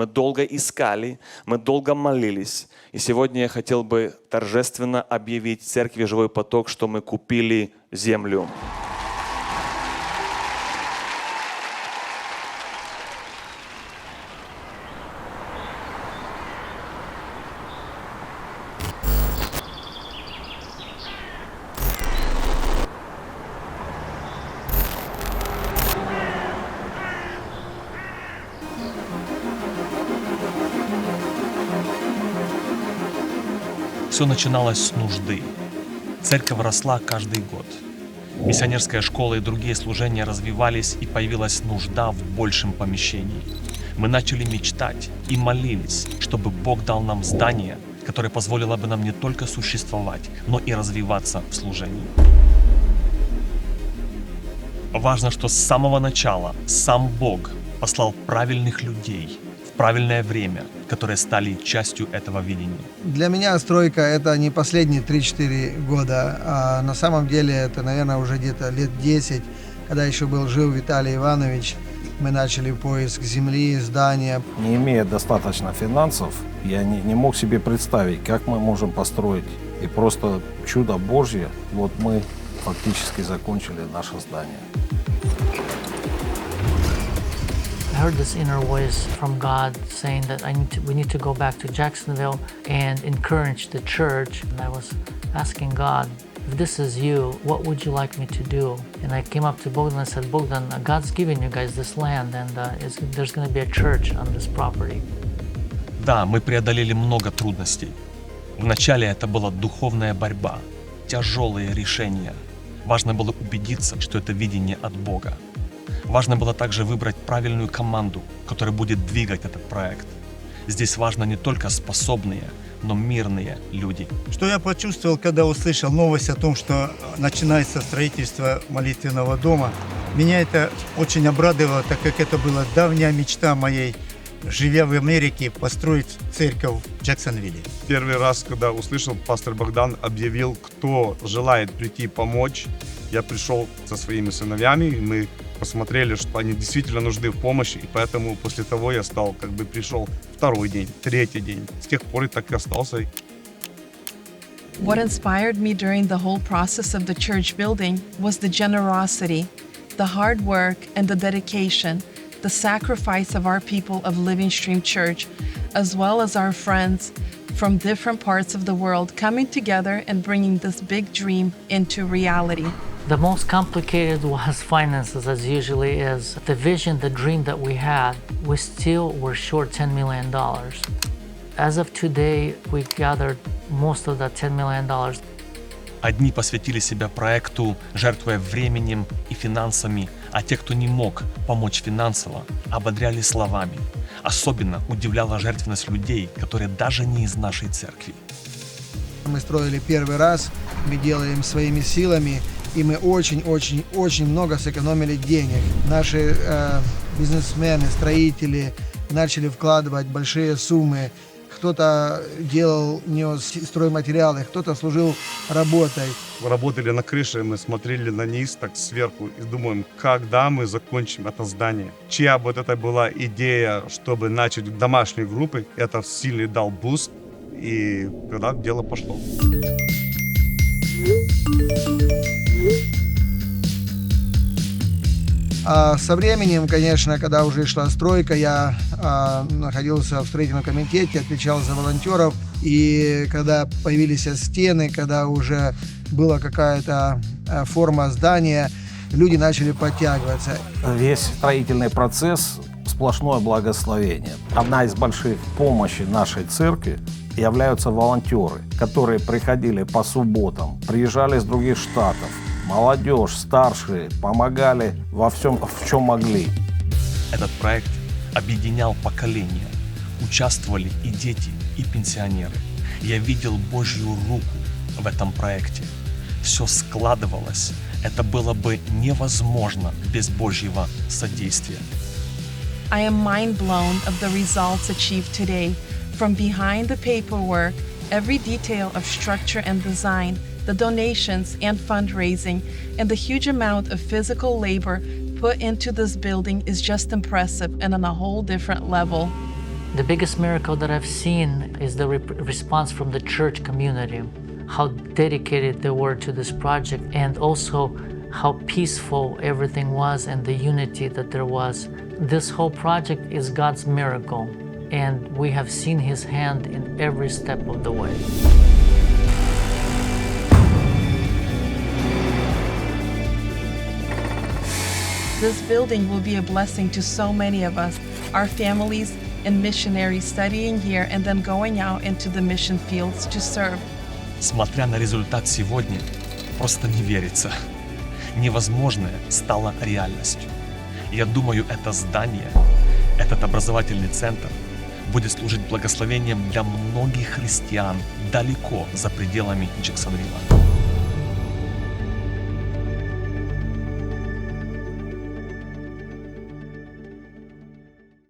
Мы долго искали, мы долго молились. И сегодня я хотел бы торжественно объявить Церкви Живой Поток, что мы купили землю. Все начиналось с нужды. Церковь росла каждый год. Миссионерская школа и другие служения развивались, и появилась нужда в большем помещении. Мы начали мечтать и молились, чтобы Бог дал нам здание, которое позволило бы нам не только существовать, но и развиваться в служении. Важно, что с самого начала сам Бог послал правильных людей в правильное время, которые стали частью этого видения. Для меня стройка — это не последние 3-4 года, а на самом деле это, наверное, уже где-то лет 10, когда еще был жив Виталий Иванович. Мы начали поиск земли, здания. Не имея достаточно финансов, я не мог себе представить, как мы можем построить. И просто чудо Божье, вот мы фактически закончили наше здание. I heard this inner voice from God saying that we need to go back to Jacksonville and encourage the church. And I was asking God, if this is you, what would you like me to do? And I came up to Bogdan and said, Bogdan, God's giving you guys this land, and there's going to be a church on this property. Да, мы преодолели много трудностей. Вначале это была духовная борьба, тяжелые решения. Важно было убедиться, что это видение от Бога. Важно было также выбрать правильную команду, которая будет двигать этот проект. Здесь важно не только способные, но мирные люди. Что я почувствовал, когда услышал новость о том, что начинается строительство молитвенного дома? Меня это очень обрадовало, так как это была давняя мечта моей, живя в Америке, построить церковь в Джексонвилле. Первый раз, когда услышал, пастор Богдан объявил, кто желает прийти помочь, я пришел со своими сыновьями, и мы посмотрели, что они действительно нужны в помощи, и поэтому после того я стал, пришел второй день, третий день. С тех пор и так и остался. What inspired me during the whole process of the church building was the generosity, the hard work and the dedication, the sacrifice of our people of Living Stream Church, as well as our friends from different parts of the world coming together and bringing this big dream into reality. The most complicated was finances, as usually is. The vision, the dream that we had, we still were short $10 million. As of today, we gathered most of that $10 million. Одни посвятили себя проекту, жертвуя временем и финансами, а те, кто не мог помочь финансово, ободряли словами. Особенно удивляла жертвенность людей, которые даже не из нашей церкви. Мы строили первый раз, мы делаем своими силами, и мы очень много сэкономили денег. Наши бизнесмены, строители начали вкладывать большие суммы. Кто-то нес стройматериалы, кто-то служил работой. Работали на крыше, мы смотрели на низ так сверху и думаем, когда мы закончим это здание. Чья вот это была идея, чтобы начать домашние группы, это сильный дал буст, и тогда дело пошло. А со временем, конечно, когда уже шла стройка, я находился в строительном комитете, отвечал за волонтеров. И когда появились стены, когда уже была какая-то форма здания, люди начали подтягиваться. Весь строительный процесс – сплошное благословение. Одна из больших помощей нашей церкви являются волонтеры, которые приходили по субботам, приезжали из других штатов. Молодежь, старшие помогали во всем, в чем могли. Этот проект объединял поколения. Участвовали и дети, и пенсионеры. Я видел Божью руку в этом проекте. Все складывалось. Это было бы невозможно без Божьего содействия. I am mind blown of the results achieved today. From behind the paperwork, every detail of structure and design, the donations and fundraising, and the huge amount of physical labor put into this building is just impressive and on a whole different level. The biggest miracle that I've seen is the response from the church community, how dedicated they were to this project, and also how peaceful everything was and the unity that there was. This whole project is God's miracle, and we have seen His hand in every step of the way. This building will be a blessing to so many of us, our families and missionaries studying here and then going out into the mission fields to serve. Смотря на результат сегодня, просто не верится. Невозможное стало реальностью. Я думаю, это здание, этот образовательный центр будет служить благословением для многих христиан далеко за пределами Джексонвилла.